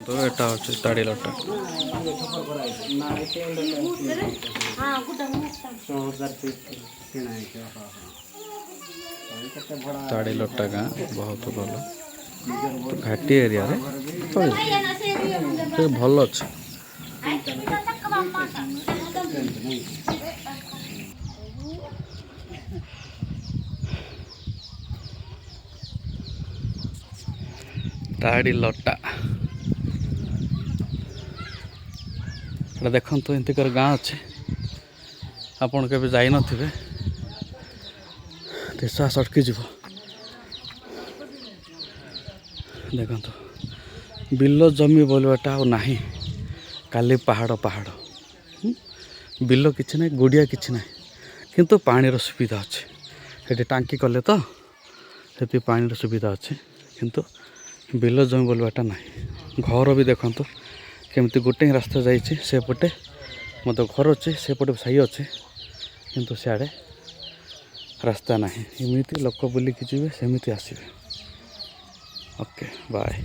তো এটা হচ্ছে তাড়ি লটা। ତାଡ଼ି ଲଟା ଗାଁ ବହୁତ ଭଲ ଘାଟି ଏରିଆରେ ଚଳିବ ଭଲ ଅଛି। ତାଡ଼ି ଲଟା ଏଇଟା ଦେଖନ୍ତୁ ଏମିତିକାର ଗାଁ ଅଛି। ଆପଣ କେବେ ଯାଇନଥିବେ, ନିଶ୍ୱାସ ଅଟକିଯିବ। ଦେଖନ୍ତୁ ବିଲ ଜମି ବୋଲିବାଟା ଆଉ ନାହିଁ, କାଲି ପାହାଡ଼ ପାହାଡ଼। ବିଲ କିଛି ନାହିଁ, ଗୁଡ଼ିଆ କିଛି ନାହିଁ, କିନ୍ତୁ ପାଣିର ସୁବିଧା ଅଛି। ସେଠି ଟାଙ୍କି କଲେ ତ ସେଠି ପାଣିର ସୁବିଧା ଅଛି, କିନ୍ତୁ ବିଲ ଜମି ବୋଲିବାଟା ନାହିଁ। ଘର ବି ଦେଖନ୍ତୁ କେମିତି ଗୋଟେ ହିଁ ରାସ୍ତା ଯାଇଛି, ସେପଟେ ମଧ୍ୟ ଘର ଅଛି, ସେପଟେ ସାହି ଅଛି, କିନ୍ତୁ ସିଆଡ଼େ ରାସ୍ତା ନାହିଁ। ଏମିତି ଲୋକ ବୁଲିକି ଯିବେ, ସେମିତି ଆସିବେ। Okay bye.